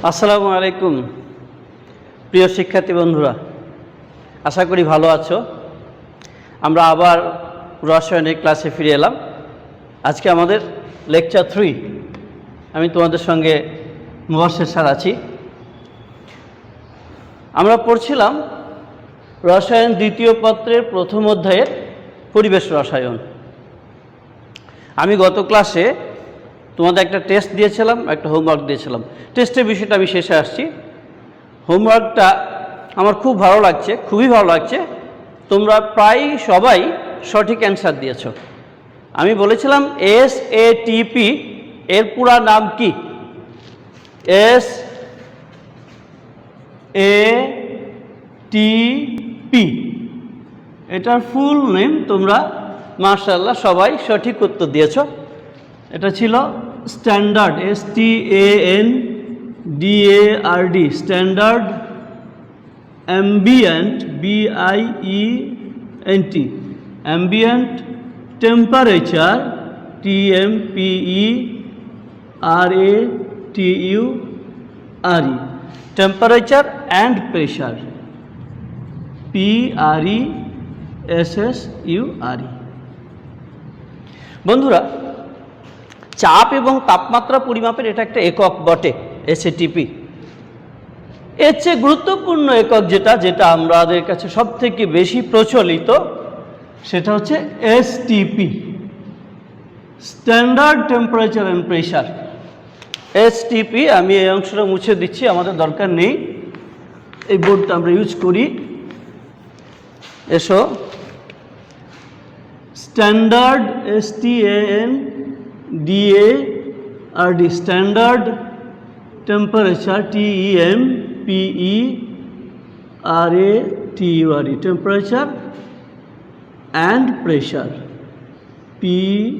আসসালামু আলাইকুম প্রিয় শিক্ষার্থী বন্ধুরা, আশা করি ভালো আছো। আমরা আবার রসায়নের ক্লাসে ফিরে এলাম। আজকে আমাদের লেকচার 3। আমি তোমাদের সঙ্গে মুবাশশির স্যার আছি। আমরা পড়ছিলাম রসায়ন দ্বিতীয় পত্রের প্রথম অধ্যায়ের পরিবেশ রসায়ন। আমি গত ক্লাসে তোমাদের একটা টেস্ট দিয়েছিলাম, একটা হোমওয়ার্ক দিয়েছিলাম। টেস্টের বিষয়টা আমি শেষে আসছি। হোমওয়ার্কটা আমার খুব ভালো লাগছে, খুবই ভালো লাগছে। তোমরা প্রায় সবাই সঠিক অ্যান্সার দিয়েছ। আমি বলেছিলাম SATP এর পুরা নাম কি? SATP এটার ফুল নেম তোমরা মাশাআল্লাহ সবাই সঠিক উত্তর দিয়েছ। এটা ছিল standard, STANDARD, standard ambient, BIENT, ambient temperature, TEMPERATURE, temperature and pressure, PRESSURE। বন্ধুরা, চাপ এবং তাপমাত্রা পরিমাপের এটা একটা একক বটে SATP। এর চেয়ে গুরুত্বপূর্ণ একক যেটা আমাদের কাছে সব থেকে বেশি প্রচলিত, সেটা হচ্ছে STP, standard temperature and pressure. STP, আমি এই অংশটা মুছে দিচ্ছি, আমাদের দরকার নেই। এই বোর্ডটা আমরা ইউজ করি। এসো, standard, STANDARD, standard temperature, TEMPERATURE, temperature and pressure, PRESSURE।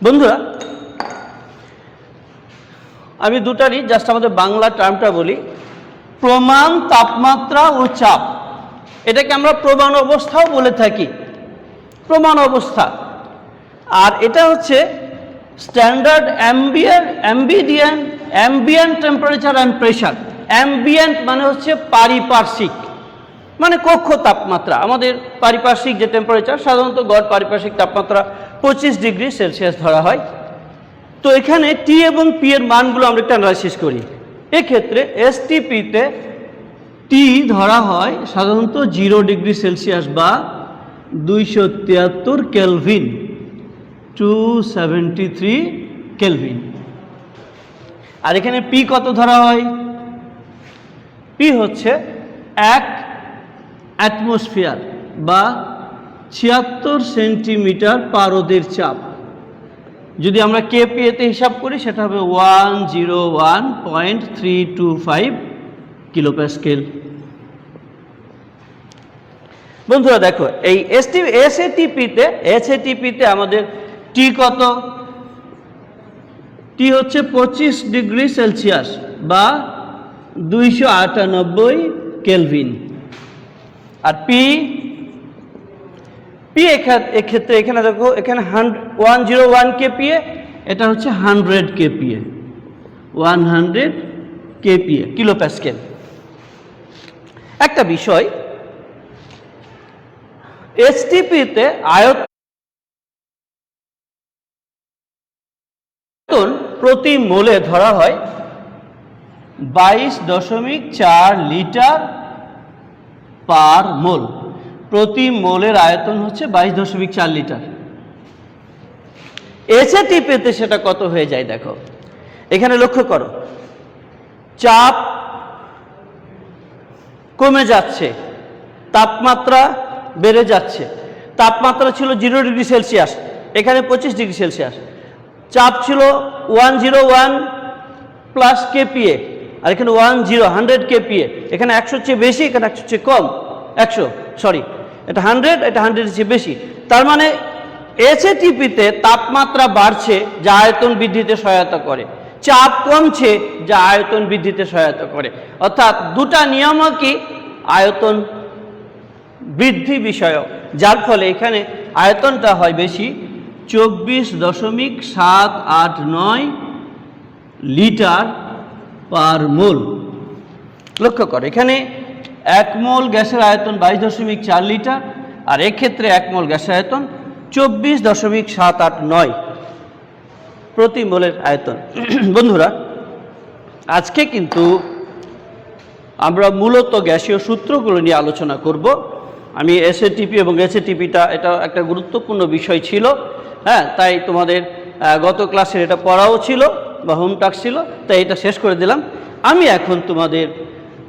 বন্ধুরা, আমি দুটারই জাস্ট আমাদের বাংলা টার্মটা বলি। প্রমাণ তাপমাত্রা ও চাপ, এটাকে আমরা প্রমাণ অবস্থাও বলে থাকি, প্রমাণ অবস্থা। আর এটা হচ্ছে standard ambient temperature and pressure. Ambient মানে হচ্ছে পারিপার্শ্বিক, মানে কক্ষ তাপমাত্রা। আমাদের পারিপার্শ্বিক যে টেম্পারেচার, সাধারণত গড় পারিপার্শ্বিক তাপমাত্রা 25 ডিগ্রি সেলসিয়াস ধরা হয়। তো এখানে T এবং P এর মানগুলো আমরা একটা অ্যানালাইসিস করি। এক্ষেত্রে STP-তে T ধরা হয় সাধারণত 0 ডিগ্রি সেলসিয়াস বা 273 কেলভিন, 273 কেলভিন। আর এখানে P কত ধরা হয়? P হচ্ছে 1 অ্যাটমসফিয়ার বা 76 সেন্টিমিটার পারদের চাপ। যদি আমরা KPA-তে হিসাব করি, সেটা হবে 101.325 কিলোপ্যাসকেল। বন্ধুরা দেখো, এই SATP-তে আমাদের T কত? T হচ্ছে 25 ডিগ্রি সেলসিয়াস বা 298 কেলভিন। আর P এক্ষেত্রে এখানে দেখো, এখানে 101 KPA, এটা হচ্ছে 100 KPA, 100 KPA, কিলোপ্যাসকেল। একটা বিষয়, STP-তে আয়তন প্রতি মোলে ধরা হয় 22.4 লিটার পার মোল। প্রতি মোলের আয়তন হচ্ছে 22.4 লিটার। SATP-তে সেটা কত হয়ে যায় দেখো, এখানে লক্ষ্য করো। চাপ কমে যাচ্ছে, তাপমাত্রা বেড়ে যাচ্ছে। তাপমাত্রা ছিল 0 ডিগ্রি সেলসিয়াস, এখানে 25 ডিগ্রি সেলসিয়াস। চাপ ছিল 101 প্লাস KPA, আর এখানে 100 KPA। এখানে 100 চেয়ে বেশি, এখানে 100 চেয়ে কম। 100, সরি, এটা 100, এটা 100 চেয়ে বেশি। তার মানে SATP-তে তাপমাত্রা বাড়ছে, যা আয়তন বৃদ্ধিতে সহায়তা করে। চাপ কমছে, যা আয়তন বৃদ্ধিতে সহায়তা করে। অর্থাৎ দুটা নিয়ামকই আয়তন বৃদ্ধি বিষয়ক, যার ফলে এখানে আয়তনটা হয় বেশি, 24.789 লিটার পার মোল। লক্ষ্য করো এখানে 1 মোল গ্যাসের আয়তন 22.4 লিটার, আর এক্ষেত্রে 1 মোল গ্যাসের আয়তন 24.789 প্রতি মোলের আয়তন। বন্ধুরা, আজকে কিন্তু আমরা মূলত গ্যাসীয় সূত্রগুলো নিয়ে আলোচনা করব। আমি এসএটিপি এবং এসএটিপিটা এটা একটা গুরুত্বপূর্ণ বিষয় ছিল, হ্যাঁ, তাই তোমাদের গত ক্লাসের এটা পড়াও ছিল বা হোম টাস্ক ছিল, তাই এটা শেষ করে দিলাম। আমি এখন তোমাদের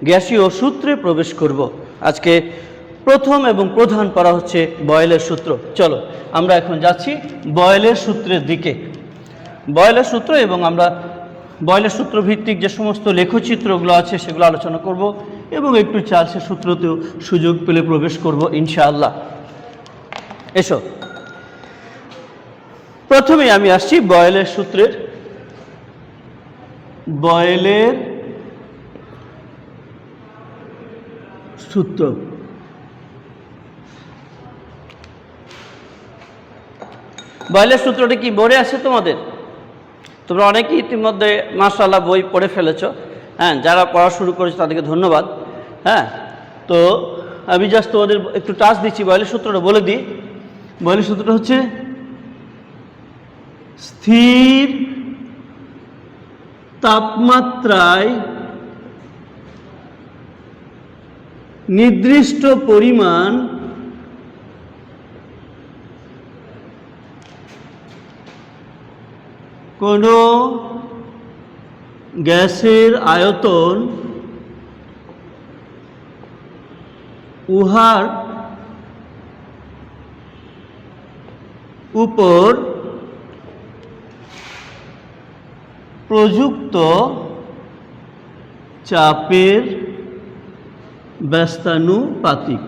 গ্যাসীয় সূত্রে প্রবেশ করব। আজকে প্রথম এবং প্রধান পড়া হচ্ছে বয়েলের সূত্র। চলো আমরা এখন যাচ্ছি বয়েলের সূত্রের দিকে। বয়েলের সূত্র এবং আমরা বয়েলের সূত্র ভিত্তিক যে সমস্ত লেখচিত্রগুলো আছে সেগুলো আলোচনা করব এবং একটু চার্লসের সূত্রতেও সুযোগ পেলে প্রবেশ করব ইনশাআল্লাহ। এসো, প্রথমে আমি আসছি বয়েলের সূত্রের। বয়েলের সূত্র। বয়েলের সূত্রটি কি মনে আছে তোমাদের? তোমরা অনেকেই ইতিমধ্যে মাশাআল্লাহ বই পড়ে ফেলেছো, হ্যাঁ, যারা পড়া শুরু করেছে তাদেরকে ধন্যবাদ। হ্যাঁ, তো আমি জাস্ট তোমাদের একটু টাচ দিচ্ছি, বয়েলের সূত্রটা বলে দিই। বয়েলের সূত্রটা হচ্ছে স্থির তাপমাত্রায় নির্দিষ্ট পরিমাণ কোনো গ্যাসের আয়তন উহার উপর প্রযুক্ত চাপের ব্যস্তানুপাতিক।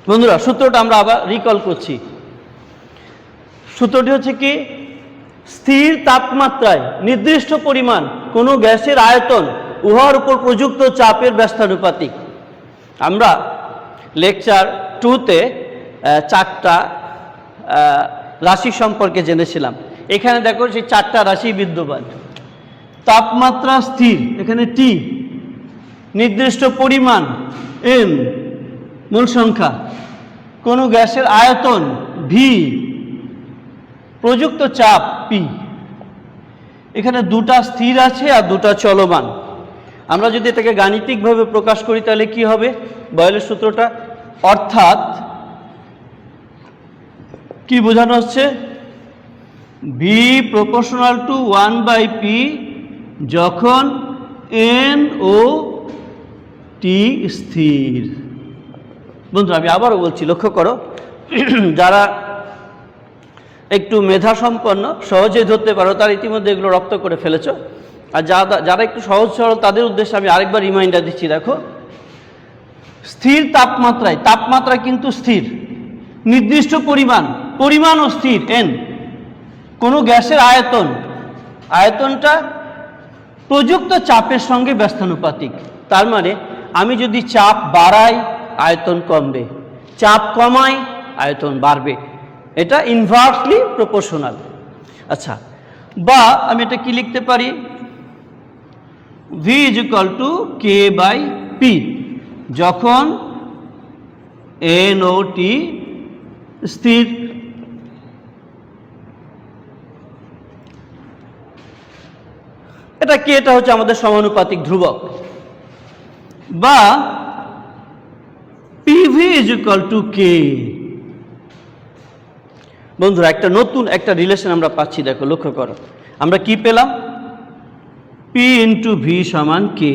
বন্ধুরা, সূত্রটা আমরা আবার রিকল করছি। সূত্রটি হচ্ছে কি, স্থির তাপমাত্রায় নির্দিষ্ট পরিমাণ কোনো গ্যাসের আয়তন উহার উপর প্রযুক্ত চাপের ব্যস্তানুপাতিক। আমরা লেকচার 2-তে 4টা রাশি সম্পর্কে জেনেছিলাম। এখানে দেখো সেই 4টা রাশি বিদ্যমান। তাপমাত্রা স্থির, এখানে টি, নির্দিষ্ট পরিমাণ এন মোল সংখ্যা, কোনো গ্যাসের আয়তন ভি, প্রযুক্ত চাপ পি। এখানে দুটা স্থির আছে আর দুটা চলমান। আমরা যদি এটাকে গাণিতিকভাবে প্রকাশ করি তাহলে কি হবে বয়েলের সূত্রটা? অর্থাৎ কি বোঝানো হচ্ছে? ভি প্রপোর্শনাল টু 1/p যখন এন ও টি স্থির। বন্ধুরা, আমি আবারও বলছি, লক্ষ্য করো, যারা একটু মেধা সম্পন্ন, সহজে ধরতে পারো, তারা ইতিমধ্যে এগুলো রপ্ত করে ফেলেছ। আর যারা একটু সহজ সরল, তাদের উদ্দেশ্যে আমি আরেকবার রিমাইন্ডার দিচ্ছি। দেখো, স্থির তাপমাত্রায়, তাপমাত্রা কিন্তু স্থির, নির্দিষ্ট পরিমাণও স্থির এন, কোনো গ্যাসের আয়তন, আয়তনটা প্রযুক্ত চাপের সঙ্গে ব্যস্তানুপাতিক। তার মানে আমি যদি চাপ বাড়াই আয়তন কমবে, চাপ কমাই আয়তন বাড়বে। এটা ইনভার্সলি প্রপোর্শনাল। আচ্ছা, বা আমি এটা কি লিখতে পারি? V is equal to K by P যখন এন ও টি স্থির। এটা কি? এটা হচ্ছে আমাদের সমানুপাতিক ধ্রুবক। বা PV is equal to K. বন্ধুরা, একটা নতুন একটা রিলেশন আমরা পাচ্ছি। দেখো, লক্ষ্য করো, আমরা কি পেলাম? পি ইন্টু ভি সমান কে।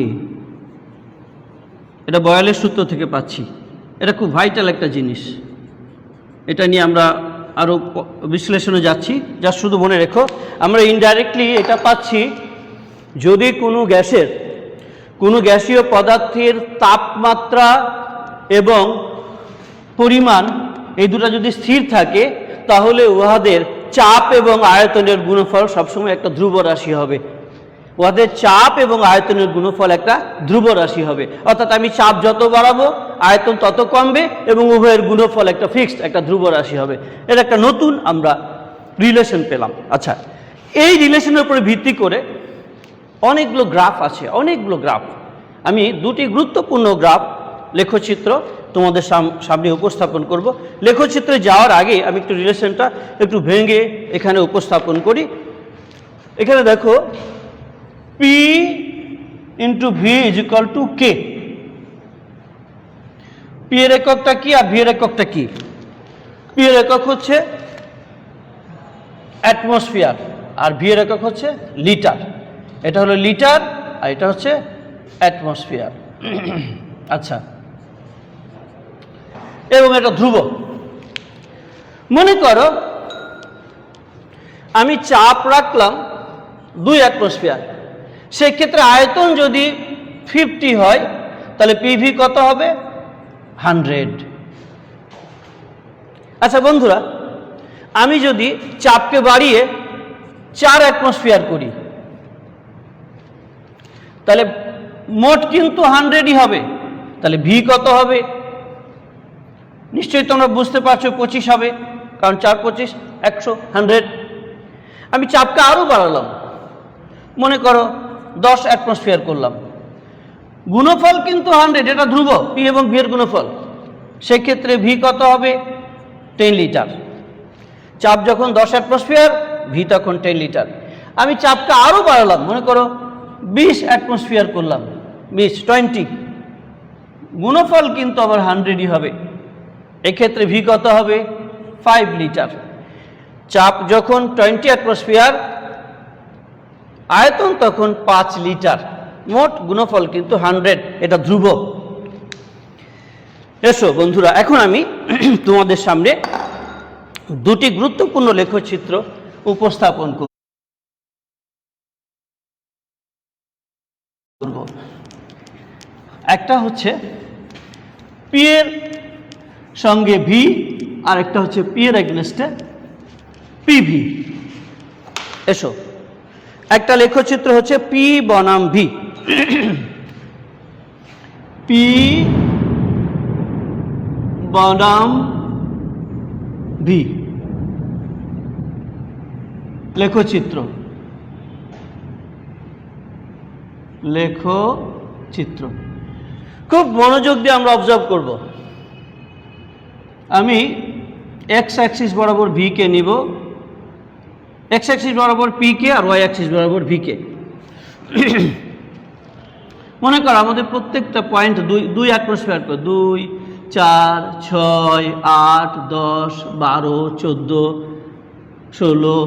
এটা বয়েলের সূত্র থেকে পাচ্ছি। এটা খুব ভাইটাল একটা জিনিস। এটা নিয়ে আমরা আরও বিশ্লেষণে যাচ্ছি। যা শুধু মনে রেখো, আমরা ইনডাইরেক্টলি এটা পাচ্ছি, যদি কোনো গ্যাসীয় পদার্থের তাপমাত্রা এবং পরিমাণ এই দুটো যদি স্থির থাকে, তাহলে উহাদের চাপ এবং আয়তনের গুণফল সবসময় একটা ধ্রুব রাশি হবে। ওদের চাপ এবং আয়তনের গুণফল একটা ধ্রুব রাশি হবে, অর্থাৎ আমি চাপ যত বাড়াবো আয়তন তত কমবে এবং উভয়ের গুণফল একটা ফিক্সড একটা ধ্রুব রাশি হবে। এটা একটা নতুন আমরা রিলেশন পেলাম। আচ্ছা, এই রিলেশনের উপরে ভিত্তি করে অনেকগুলো গ্রাফ আছে, অনেকগুলো গ্রাফ। আমি দুটি গুরুত্বপূর্ণ গ্রাফ লেখচিত্র তোমাদের সামনে উপস্থাপন করব। লেখচিত্রে যাওয়ার আগে আমি একটু রিলেশনটা একটু ভেঙে এখানে উপস্থাপন করি। এখানে দেখো P into V is equal to K. P এর এককটা কি আর ভি এর এককটা কি? পি এর একক হচ্ছে অ্যাটমসফিয়ার আর ভি এর একক হচ্ছে লিটার। এটা হলো লিটার আর এটা হচ্ছে অ্যাটমসফিয়ার। আচ্ছা, এবং এটা ধ্রুব। মনে করো আমি চাপ রাখলাম 2 অ্যাটমসফিয়ার, সেক্ষেত্রে আয়তন যদি 50 হয় তাহলে পিভি কত হবে? 100। আচ্ছা বন্ধুরা, আমি যদি চাপকে বাড়িয়ে 4 অ্যাটমসফিয়ার করি তাহলে মোট কিন্তু 100ই হবে। তাহলে ভি কত হবে? নিশ্চয়ই তোমরা বুঝতে পারছো 25 হবে, কারণ 4 25 100 100। আমি চাপকে আরও বাড়ালাম, মনে করো 10 অ্যাটমসফিয়ার করলাম, গুণফল কিন্তু 100, এটা ধ্রুব পি এবং ভি এর গুণফল। সেক্ষেত্রে ভি কত হবে? 10 লিটার। চাপ যখন 10 অ্যাটমসফিয়ার, ভি তখন 10 লিটার। আমি চাপকে আরও বাড়ালাম, মনে করো 20 অ্যাটমসফিয়ার করলাম, 20 গুণফল কিন্তু আবার 100ই হবে। এক্ষেত্রে ভি কত হবে? 5 লিটার। চাপ যখন 20 অ্যাটমসফিয়ার, আয়তন তখন 5 লিটার, মোট গুণফল কিন্তু 100, এটা ধ্রুব। এসো বন্ধুরা, এখন আমি তোমাদের সামনে দুটি গুরুত্বপূর্ণ লেখচিত্র উপস্থাপন করব। একটা হচ্ছে পি এর সঙ্গে ভি, আর একটা হচ্ছে পি এর এগেনস্টে পিভি। এসো, একটা লেখচিত্র হচ্ছে পি বনাম ভি। পি বনাম ভি লেখচিত্র। খুব মনোযোগ দিয়ে আমরা অবজার্ভ করব। আমি এক্স অ্যাক্সিস বরাবর ভি কে নিব, এক্স অ্যাক্সিস বরাবর পি কে, আর ওয়াই অ্যাক্সিস বরাবর ভি কে। মনে করো আমাদের প্রত্যেকটা পয়েন্ট 2 অ্যাটমসফিয়ার করে, 2 4 6 8 10 12 14 16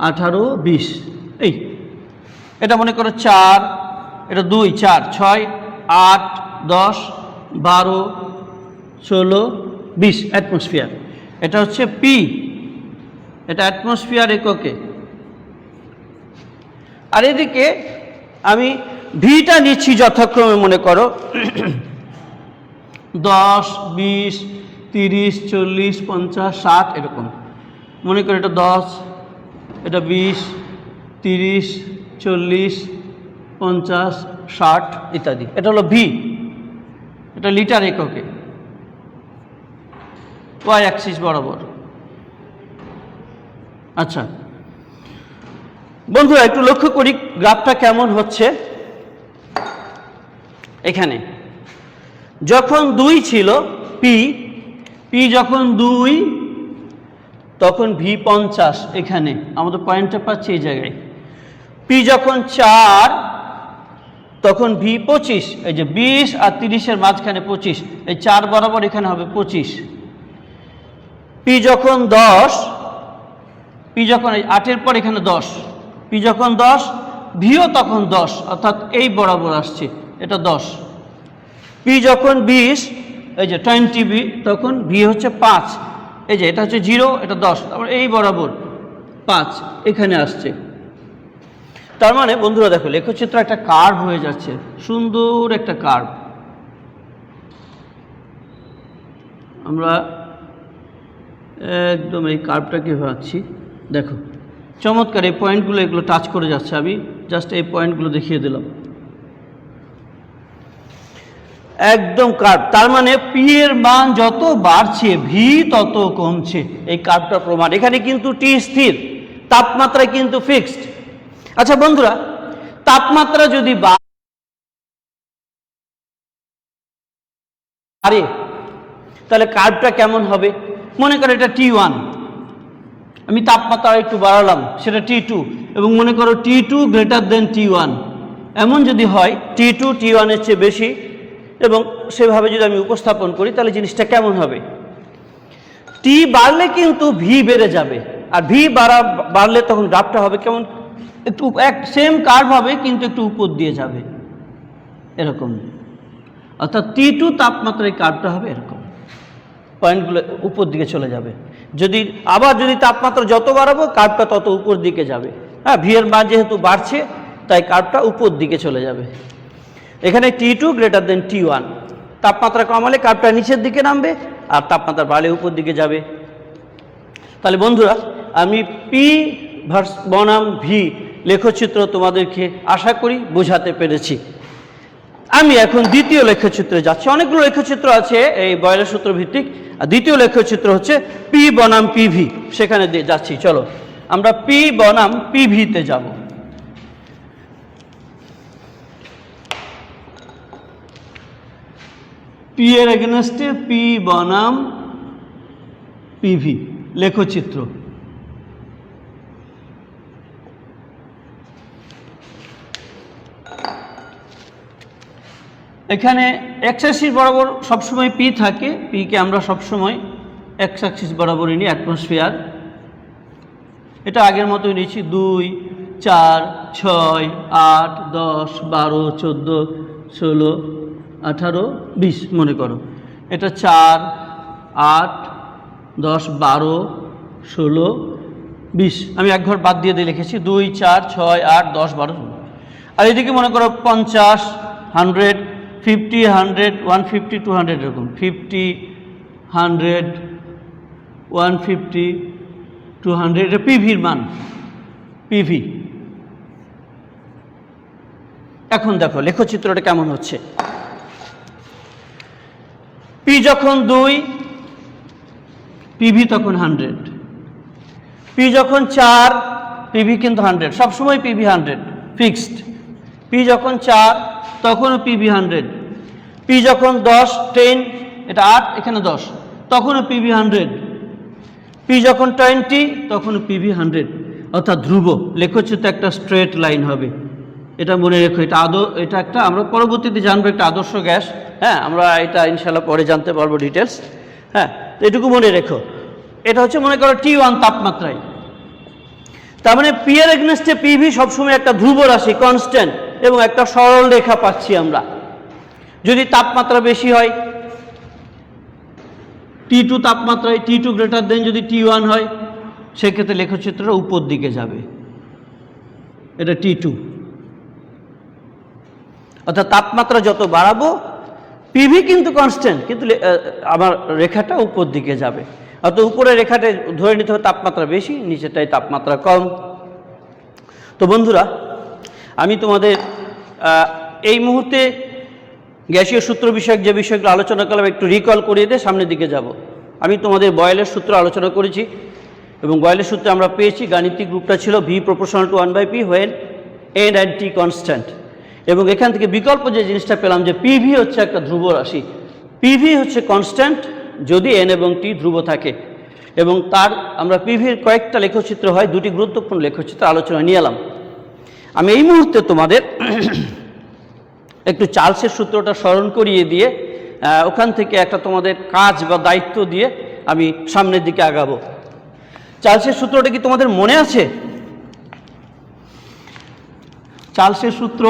18 20, এই এটা মনে করো 4, এটা 2 4 6 8 10 12 16 20 অ্যাটমসফিয়ার। এটা হচ্ছে পি, এটা অ্যাটমসফিয়ার এককে। আর এদিকে আমি ভিটা নিচ্ছি যথাক্রমে, মনে করো 10 20 30 40 50 60 এরকম। মনে করো এটা 10, এটা 20 30 40 50 60 ইত্যাদি। এটা হলো ভি, এটা লিটার এককে, ওয়াই অ্যাক্সিস বরাবর। আচ্ছা বন্ধুরা, একটু লক্ষ্য করি গ্রাফটা কেমন হচ্ছে। এখানে যখন 2 ছিল পি যখন 2 তখন ভি 50, এখানে আমাদের পয়েন্টটা পাচ্ছি এই জায়গায়। পি যখন 4 তখন ভি 25, এই যে 20 আর 30-এর মাঝখানে 25, এই 4 বরাবর এখানে হবে 25। পি যখন 10, পি যখন 8-এর পর এখানে 10, পি যখন 10 ভিও তখন 10, অর্থাৎ এই বরাবর আসছে, এটা 10। পি যখন 20, এই যে 20 ভি, তখন ভি হচ্ছে 5, এই যে এটা হচ্ছে 0, এটা 10, তারপর এই বরাবর 5 এখানে আসছে। তার মানে বন্ধুরা দেখো, লেখচিত্র একটা কার্ভ হয়ে যাচ্ছে, সুন্দর একটা কার্ভ। আমরা একদম এই কার্ভটাকে ভাবছি, দেখো চমৎকার, এই পয়েন্টগুলো এগুলো টাচ করে যাচ্ছে, আমি জাস্ট এই পয়েন্টগুলো দেখিয়ে দিলাম, একদম কার্ভ। তার মানে পি এর মান যত বাড়ছে ভি তত কমছে, এই কার্ভটা প্রমাণ। এখানে কিন্তু টি স্থির, তাপমাত্রা কিন্তু ফিক্সড। আচ্ছা বন্ধুরা, তাপমাত্রা যদি বাড়ে তাহলে কার্ভটা কেমন হবে? মনে করো এটা T1, আমি তাপমাত্রা একটু বাড়ালাম, সেটা T2, এবং মনে করো T2 গ্রেটার দেন T1। এমন যদি হয় T2 T1 এর চেয়ে বেশি, এবং সেভাবে যদি আমি উপস্থাপন করি তাহলে জিনিসটা কেমন হবে? টি বাড়লে কিন্তু ভি বেড়ে যাবে, আর ভি বাড়লে তখন গ্রাফটা হবে কেমন? একটু সেম কার্ভ হবে কিন্তু একটু উপর দিয়ে যাবে, এরকম। অর্থাৎ T2 তাপমাত্রায় কার্ভটা হবে এরকম, পয়েন্টগুলো উপর দিকে চলে যাবে। যদি তাপমাত্রা যত বাড়াবো কার্ভটা তত উপর দিকে যাবে। হ্যাঁ, ভি এর মান যেহেতু বাড়ছে তাই কার্ভটা উপর দিকে চলে যাবে। এখানে T2 গ্রেটার দেন T1, তাপমাত্রা কমালে কার্ভটা নিচের দিকে নামবে, আর তাপমাত্রা বাড়লে উপর দিকে যাবে। তাহলে বন্ধুরা, আমি পি বনাম ভি লেখচিত্র তোমাদেরকে আশা করি বোঝাতে পেরেছি। আমি এখন দ্বিতীয় লেখচিত্রে যাচ্ছি। অনেকগুলো লেখচিত্র আছে এই বয়লের সূত্র ভিত্তিক, আর দ্বিতীয় লেখচিত্র হচ্ছে পি বনাম পিভি, সেখানে যাচ্ছি। চলো আমরা পি বনাম পিভিতে যাব। পি এর এগেনস্টে পি বনাম পিভি লেখচিত্র। এখানে এক্স অ্যাক্সিস বরাবর সবসময় পি থাকে, পিকে আমরা সবসময় এক্স অ্যাক্সিস বরাবরই নিই, অ্যাটমসফিয়ার। এটা আগের মতোই নিচ্ছি, 2, 4, 6, 8, 10, 12, 14, 16, 18, 20 মনে করো। এটা 4, 8, 10, 12, 16, 20, আমি এক ঘর বাদ দিয়ে লিখেছি 2, 4, 6, 8, 10, 12। আর এদিকে মনে করো 50, 100, 50, 100, 150, 200 এরকম, 50, 100, 150, 200, এটা পিভির মান, পিভি। এখন দেখো লেখচিত্রটা কেমন হচ্ছে। পি যখন 2, পিভি তখন 100। পি যখন 4, পিভি কিন্তু 100, সবসময় পিভি 100 ফিক্সড। পি যখন 4 তখনও পিভি 100। পি যখন 10, 10, এটা 8, এখানে 10, তখনও পিভি 100। পি যখন 20 তখনও পিভি 100, অর্থাৎ ধ্রুব। লেখচিত্র একটা স্ট্রেট লাইন হবে, এটা মনে রেখো। এটা একটা আমরা পরবর্তীতে জানবো একটা আদর্শ গ্যাস। হ্যাঁ, আমরা এটা ইনশাল্লাহ পরে জানতে পারবো ডিটেলস। হ্যাঁ, তো এটুকু মনে রেখো। এটা হচ্ছে মনে করো T1 তাপমাত্রায়। তার মানে পি এর এগেনস্টে পিভি সবসময় একটা ধ্রুব রাশি, কনস্ট্যান্ট, এবং একটা সরল রেখা পাচ্ছি আমরা। যদি তাপমাত্রা বেশি হয় T2 তাপমাত্রায়, T2 গ্রেটার দেন যদি T1 হয়, সেক্ষেত্রে লেখচিত্রটা উপর দিকে যাবে, এটা T2। অর্থাৎ তাপমাত্রা যত বাড়াবো পিভি কিন্তু কনস্ট্যান্ট, কিন্তু আমার রেখাটা উপর দিকে যাবে। অর্থাৎ উপরের রেখাটা ধরে নিতে হবে তাপমাত্রা বেশি, নিচেরটাই তাপমাত্রা কম। তো বন্ধুরা, আমি তোমাদের এই মুহূর্তে গ্যাসীয় সূত্র বিষয়ক যে বিষয়গুলো আলোচনা করলাম একটু রিকল করিয়ে দিয়ে সামনের দিকে যাব। আমি তোমাদের বয়েলের সূত্র আলোচনা করেছি, এবং বয়েলের সূত্রে আমরা পেয়েছি গাণিতিক রূপটা ছিল V proportional to 1/P when n and t constant. এবং এখান থেকে বিকল্প যে জিনিসটা পেলাম যে পিভি হচ্ছে একটা ধ্রুব রাশি, পিভি হচ্ছে কনস্ট্যান্ট যদি n এবং t ধ্রুব থাকে। এবং তার আমরা পিভির কয়েকটা লেখচিত্র হয়, দুটি গুরুত্বপূর্ণ লেখচিত্র আলোচনা নিয়ে এলাম। আমি এই মুহূর্তে তোমাদের একটু চার্লসের সূত্রটা স্মরণ করিয়ে দিয়ে ওখান থেকে একটা তোমাদের কাজ বা দায়িত্ব দিয়ে আমি সামনের দিকে আগাবো। চার্লসের সূত্রটা কি তোমাদের মনে আছে? চার্লসের সূত্র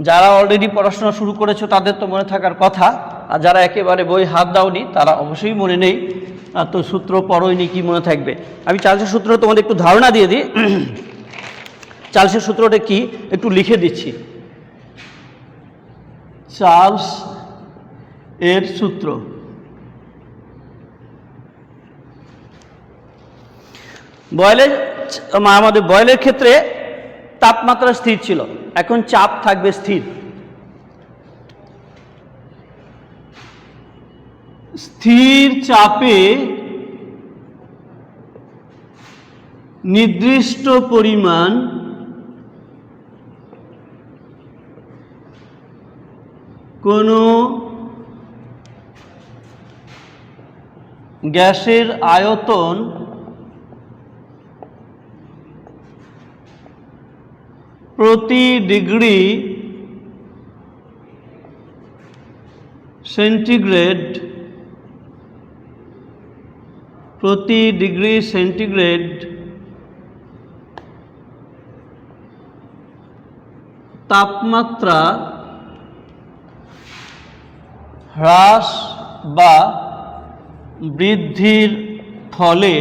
যারা অলরেডি পড়াশোনা শুরু করেছো তাদের তো মনে থাকার কথা, আর যারা একেবারে বই হাত দাওনি তারা অবশ্যই মনে নেই, তো সূত্র পড়োইনি, কি মনে থাকবে। আমি চার্লসের সূত্র তোমাদের একটু ধারণা দিয়ে দিই। চার্লসের সূত্রটা কি একটু লিখে দিচ্ছি। চার্লস এর সূত্র, আমাদের বয়েলের ক্ষেত্রে তাপমাত্রা স্থির ছিল, এখন চাপ থাকবে স্থির। স্থির চাপে নির্দিষ্ট পরিমাণ কোনো গ্যাসের আয়তন প্রতি ডিগ্রি সেন্টিগ্রেড তাপমাত্রা হ্রাস বা বৃদ্ধির ফলে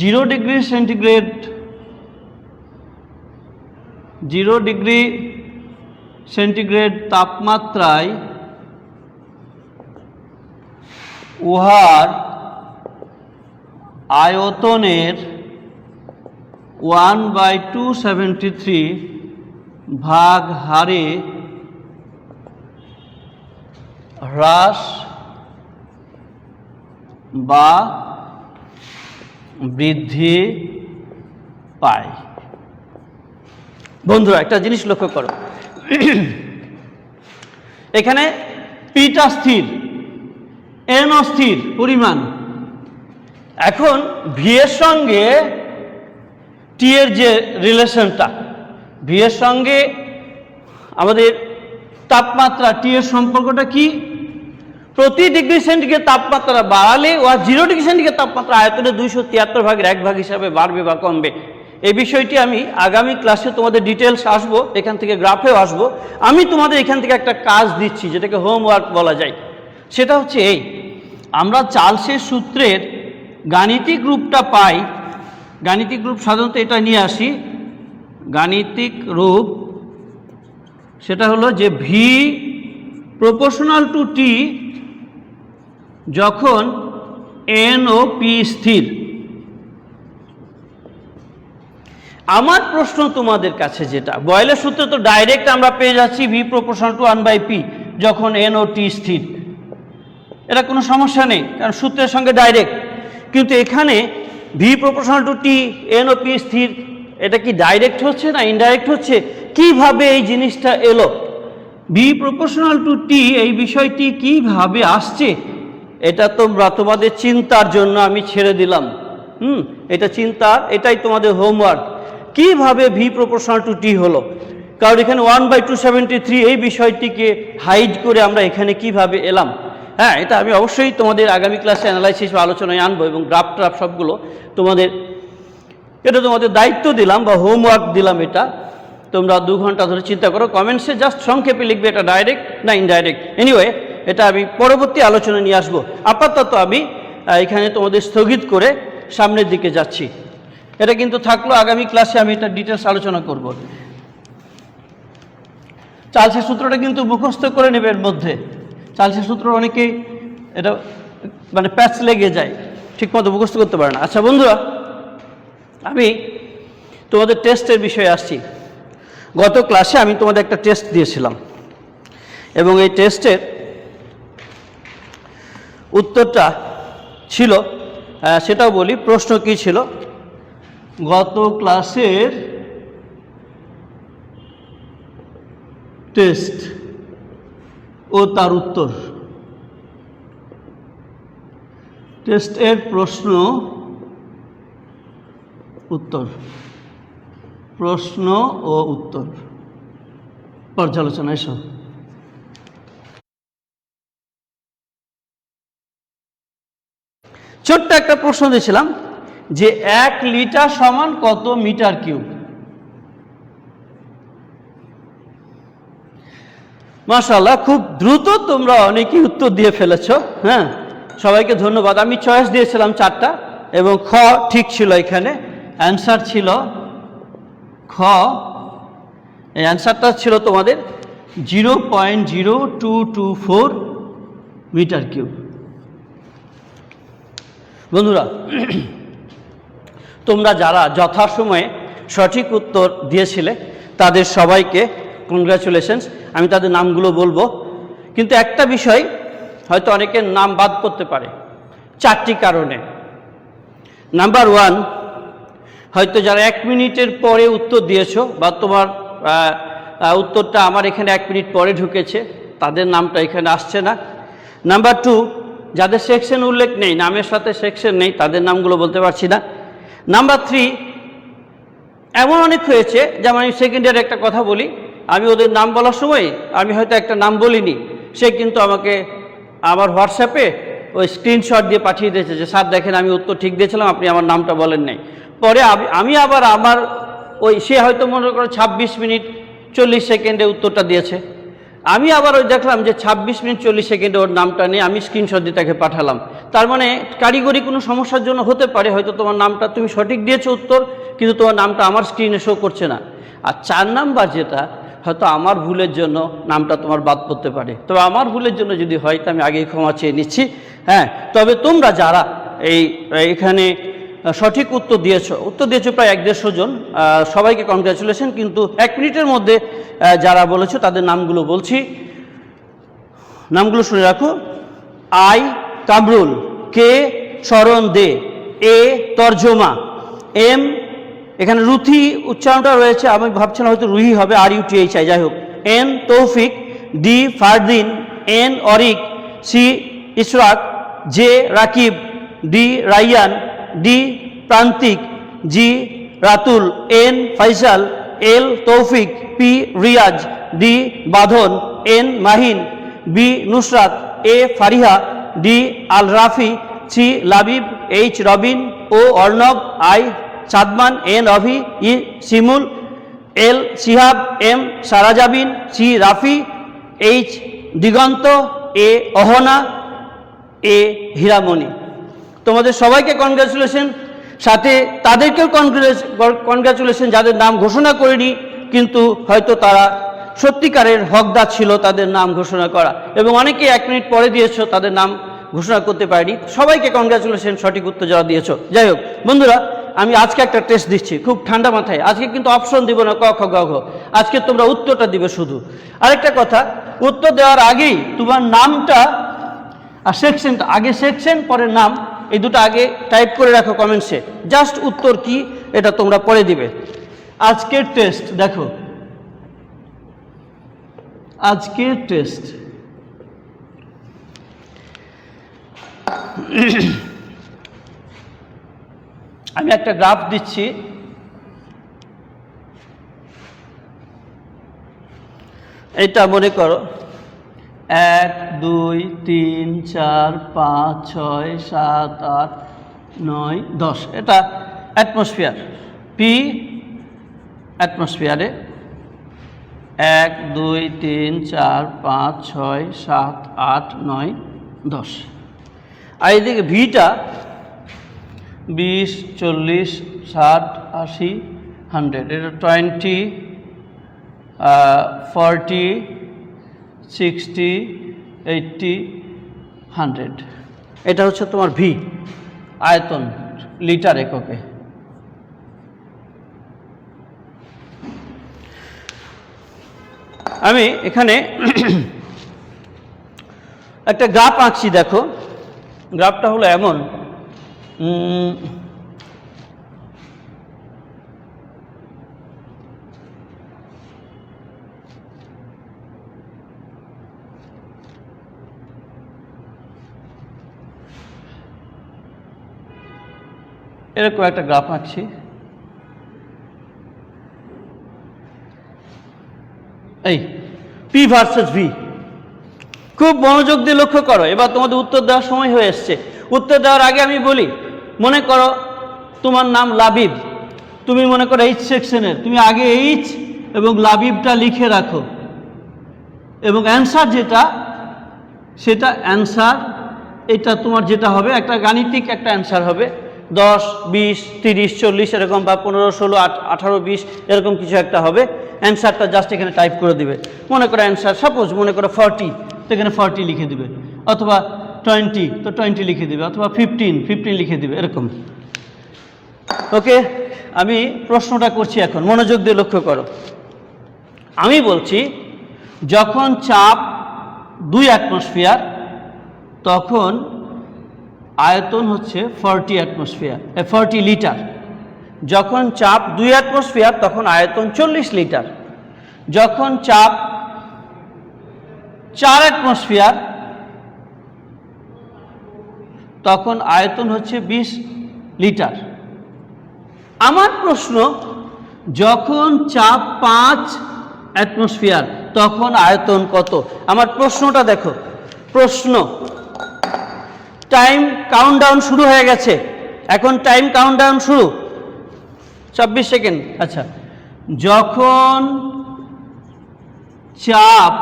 0 ডিগ্রি সেন্টিগ্রেড তাপমাত্রায় উহার আয়তনের 1/273 ভাগ হারে হ্রাস বা বৃদ্ধি পায়। বন্ধুরা একটা জিনিস লক্ষ্য করো, এখানে পিটা স্থির, এন স্থির পরিমাণ। এখন ভি এর সঙ্গে টি এর যে রিলেশনটা, ভি এর সঙ্গে আমাদের তাপমাত্রা টি এর সম্পর্কটা কি? প্রতি ডিগ্রি সেন্টিগ্রেড তাপমাত্রা বাড়ালে ও 0 ডিগ্রি সেন্টিগ্রেড তাপমাত্রা আয়তনে 273 ভাগের 1 ভাগ হিসাবে বাড়বে বা কমবে। এই বিষয়টি আমি আগামী ক্লাসে তোমাদের ডিটেলস আসবো, এখান থেকে গ্রাফেও আসবো। আমি তোমাদের এখান থেকে একটা কাজ দিচ্ছি যেটাকে হোমওয়ার্ক বলা যায়। সেটা হচ্ছে এই, আমরা চার্লসের সূত্রের গাণিতিক রূপটা পাই। গাণিতিক রূপ সাধারণত এটা নিয়ে আসি, গাণিতিক রূপ সেটা হলো যে ভি প্রপোর্শনাল টু টি যখন এন ও পি স্থির। আমার প্রশ্ন তোমাদের কাছে যেটা, বয়েলের সূত্রে তো ডাইরেক্ট আমরা পেয়ে যাচ্ছি ভি প্রপোর্শনাল টু 1/p যখন এন ও টি স্থির, এটা কোনো সমস্যা নেই কারণ সূত্রের সঙ্গে ডাইরেক্ট। কিন্তু এখানে V proportional to T N ও পি স্থির, এটা কি ডাইরেক্ট হচ্ছে না ইনডাইরেক্ট হচ্ছে? কিভাবে এই জিনিসটা এলো? ভি প্রপোর্শনাল টু টি এই বিষয়টি কিভাবে আসছে এটা তোমরা তোমাদের চিন্তার জন্য আমি ছেড়ে দিলাম। এটা চিন্তার, এটাই তোমাদের হোমওয়ার্ক। কিভাবে ভি প্রপোর্শনাল টু টি হলো? কারণ এখানে 1/273 এই বিষয়টিকে হাইড করে আমরা এখানে কিভাবে এলাম? হ্যাঁ, এটা আমি অবশ্যই তোমাদের আগামী ক্লাসে অ্যানালাইসিস বা আলোচনায় আনবো এবং গ্রাফ ট্রাফ সবগুলো তোমাদের, এটা তোমাদের দায়িত্ব দিলাম বা হোমওয়ার্ক দিলাম। এটা তোমরা 2 ঘন্টা ধরে চিন্তা করো, কমেন্টসে জাস্ট সংক্ষেপে লিখবে এটা ডাইরেক্ট না ইনডাইরেক্ট। এনিওয়ে এটা আমি পরবর্তী আলোচনা নিয়ে আসবো। আপাতত আমি এখানে তোমাদের স্থগিত করে সামনের দিকে যাচ্ছি। এটা কিন্তু থাকলো, আগামী ক্লাসে আমি এটা ডিটেলস আলোচনা করব। চার্লসের সূত্রটা কিন্তু মুখস্থ করে নেবে। এর মধ্যে চার্লসের সূত্র অনেকেই এটা মানে প্যাচ লেগে যায়, ঠিকমতো মুখস্থ করতে পারে না। আচ্ছা বন্ধুরা, আমি তোমাদের টেস্টের বিষয়ে আসছি। গত ক্লাসে আমি তোমাদের একটা টেস্ট দিয়েছিলাম এবং এই টেস্টের উত্তরটা ছিল, সেটাও বলি প্রশ্ন কি ছিল। গত ক্লাসের টেস্ট ও তার উত্তর, টেস্টের প্রশ্ন উত্তর, প্রশ্ন ও উত্তর পর্যালোচনা। এসব ছোট্ট একটা প্রশ্ন দিয়েছিলাম যে 1 লিটার সমান কত মিটার কিউব? মাশাআল্লাহ, খুব দ্রুত তোমরা অনেকেই উত্তর দিয়ে ফেলেছো। হ্যাঁ, সবাইকে ধন্যবাদ। আমি চয়েস দিয়েছিলাম 4টা এবং খ ঠিক ছিল। এখানে অ্যান্সার ছিল খ, এই অ্যান্সারটা ছিল তোমাদের 0.0224 মিটার কিউব। বন্ধুরা, তোমরা যারা যথাসময়ে সঠিক উত্তর দিয়েছিলে তাদের সবাইকে কংগ্রাচুলেশনস। আমি তাদের নামগুলো বলবো, কিন্তু একটা বিষয় হয়তো অনেকের নাম বাদ করতে পারে 4টি কারণে। নাম্বার 1, হয়তো যারা 1 মিনিটের পরে উত্তর দিয়েছো বা তোমার উত্তরটা আমার এখানে 1 মিনিট পরে ঢুকেছে, তাদের নামটা এখানে আসছে না। নাম্বার 2, যাদের সেকশন উল্লেখ নেই, নামের সাথে সেকশন নেই, তাদের নামগুলো বলতে পারছি না। নাম্বার 3, এমন অনেক হয়েছে, যেমন আমি সেকেন্ড ইয়ারে একটা কথা বলি, আমি ওদের নাম বলার সময় আমি হয়তো একটা নাম বলিনি, সে কিন্তু আমাকে আমার হোয়াটসঅ্যাপে ওই স্ক্রিনশট দিয়ে পাঠিয়ে দিয়েছে যে স্যার দেখেন আমি উত্তর ঠিক দিয়েছিলাম, আপনি আমার নামটা বলেন নাই। পরে আমি আবার আমার ওই সে হয়তো মনে করো 26 মিনিট 40 সেকেন্ডে উত্তরটা দিয়েছে, আমি আবার ওই দেখলাম যে 26 মিনিট 40 সেকেন্ডে ওর নামটা নেই, আমি স্ক্রিনশট দিয়ে তাকে পাঠালাম। তার মানে কারিগরি কোনো সমস্যার জন্য হতে পারে, হয়তো তোমার নামটা তুমি সঠিক দিয়েছো উত্তর, কিন্তু তোমার নামটা আমার স্ক্রিনে শো করছে না। আর 4 নাম্বার যেটা, হয়তো আমার ভুলের জন্য নামটা তোমার বাদ পড়তে পারে। তবে আমার ভুলের জন্য যদি হয় তো আমি আগেই ক্ষমা চেয়ে নিচ্ছি। হ্যাঁ, তবে তোমরা যারা এইখানে সঠিক উত্তর দিয়েছো প্রায় 150 জন, সবাইকে কংগ্রাচুলেশন। কিন্তু 1 মিনিটের মধ্যে যারা বলেছো তাদের নামগুলো বলছি, নামগুলো শুনে রাখো। আই কামরুল, কে শরণ দে, এ তর্জমা, এম এখানে রুথি উচ্চারণটা রয়েছে, আমি ভাবছিলাম হয়তো রুহি হবে, RUTHI, যাই হোক। N Toufiq, D Fardin, N Orik, C Ishrak, J Rakib, D Raiyan, D Prantik, G Ratul, N Faisal, L Toufiq, P Riaz, D Badhon, N Mahin, B Nusrat, A Fariha, D Al Rafi, C Labib, H Robin, O Arnob, I Sadman, N Ovi, E Shimul, L Shihab, M Sarajabin, C Rafi, H Diganta, A Ahona, A Hiramoni. তোমাদের সবাইকে কনগ্রাচুলেশন, সাথে তাদেরকেও কনগ্রাচুলেশন যাদের নাম ঘোষণা করিনি, কিন্তু হয়তো তারা সত্যিকারের হকদার ছিল তাদের নাম ঘোষণা করা, এবং অনেকে 1 মিনিট পরে দিয়েছো তাদের নাম ঘোষণা করতে পারিনি। সবাইকে কনগ্রাচুলেশন সঠিক উত্তর যারা দিয়েছো। যাই হোক বন্ধুরা, আমি আজকে একটা টেস্ট দিচ্ছি খুব ঠান্ডা মাথায়। আজকে কিন্তু অপশন দিব না ক খ গ ঘ, আজকে তোমরা উত্তরটা দিবে শুধু। আরেকটা কথা, উত্তর দেওয়ার আগেই তোমার নামটা আর সেকশনটা, আগে সেকশন পরে নাম, এই দুটো আগে টাইপ করে রাখো কমেন্টসে। জাস্ট উত্তর কি এটা তোমরা পরে দিবে। আজকের টেস্ট দেখো, আজকের টেস্ট আমি একটা গ্রাফ দিচ্ছি, এটা মনে করো 1 2 3 4 5 6 7 8 9 10, এটা অ্যাটমসফিয়ার, পি অ্যাটমসফিয়ারে 1 2 3 4 5 6 7 8 9 10। আর এদিকে ভিটা 20 40 60 80 100, এটা 20 40 60 80 100, এটা হচ্ছে তোমার ভি, আয়তন লিটার এককে। আমি এখানে একটা গ্রাফ আঁকছি, দেখো গ্রাফটা হলো এমন, এরকম একটা গ্রাফ আঁকছি। এই পি ভার্সেস ভি, খুব মনোযোগ দিয়ে লক্ষ্য করো। এবার তোমাদের উত্তর দেওয়ার সময় হয়ে এসছে। উত্তর দেওয়ার আগে আমি বলি, মনে করো তোমার নাম লাবিব, তুমি মনে করো এইচ সেকশনের, তুমি আগে এইচ এবং লাবিবটা লিখে রাখো, এবং অ্যান্সার যেটা সেটা অ্যান্সার, এটা তোমার যেটা হবে একটা গাণিতিক একটা অ্যান্সার হবে, 10 20 30 40 এরকম, বা 15 16 18 20 এরকম কিছু একটা হবে। অ্যান্সারটা জাস্ট এখানে টাইপ করে দিবে। মনে করো অ্যান্সার সাপোজ মনে করো 40, তো এখানে 40 লিখে দিবে, অথবা 20 তো 20 লিখে দিবে, অথবা 15 লিখে দিবে, এরকম। ওকে, আমি প্রশ্নটা করছি এখন, মনোযোগ দিয়ে লক্ষ্য করো। আমি বলছি যখন চাপ 2 অ্যাটমসফিয়ার তখন আয়তন হচ্ছে 40 লিটার। যখন চাপ 2 অ্যাটমসফিয়ার তখন আয়তন 40 লিটার। যখন চাপ 4 অ্যাটমসফিয়ার তখন আয়তন হচ্ছে 20 লিটার। আমার প্রশ্ন, যখন চাপ 5 অ্যাটমসফিয়ার তখন আয়তন কত? আমার প্রশ্নটা দেখো, প্রশ্ন, টাইম কাউন্টডাউন শুরু হয়ে গেছে, এখন টাইম কাউন্টডাউন শুরু, 26 সেকেন্ড। আচ্ছা, যখন চাপ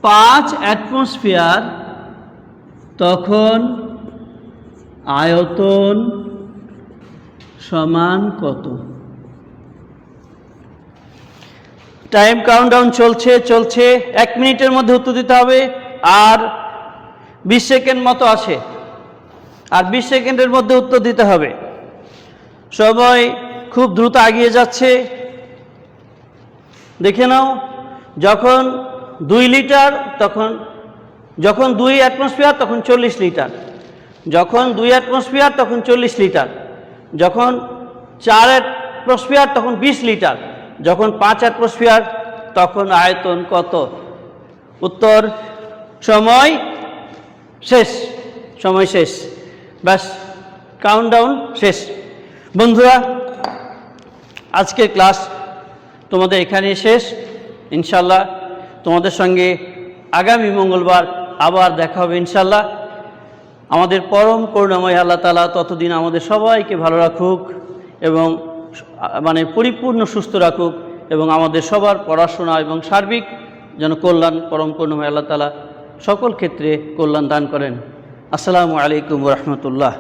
5 অ্যাটমসফিয়ার তখন আয়তন সমান কত? টাইম কাউন্টডাউন চলছে 1 মিনিটের মধ্যে উত্তর দিতে হবে। আর 20 সেকেন্ড মতো আছে, আর 20 সেকেন্ডের মধ্যে উত্তর দিতে হবে। সবাই খুব দ্রুত এগিয়ে যাচ্ছে, দেখে নাও। যখন 2 লিটার তখন, যখন 2 অ্যাটমসফিয়ার তখন 40 লিটার। যখন 2 অ্যাটমসফিয়ার তখন 40 লিটার। যখন 4 অ্যাটমসফিয়ার তখন 20 লিটার। যখন 5 অ্যাটমসফিয়ার তখন আয়তন কত? উত্তর, সময় শেষ, সময় শেষ, ব্যাস, কাউন্টডাউন শেষ। বন্ধুরা, আজকের ক্লাস তোমাদের এখানে শেষ। ইনশাল্লাহ তোমাদের সঙ্গে আগামী মঙ্গলবার আবার দেখা হবে ইনশাল্লাহ। আমাদের পরম করুণাময় আল্লাহ তাআলা ততদিন আমাদের সবাইকে ভালো রাখুক এবং পরিপূর্ণ সুস্থ রাখুক, এবং আমাদের সবার পড়াশোনা এবং সার্বিক যেন কল্যাণ পরম করুণাময় আল্লাহ তাআলা সকল ক্ষেত্রে কল্যাণ দান করেন। আসসালামু আলাইকুম ওয়া রাহমাতুল্লাহ।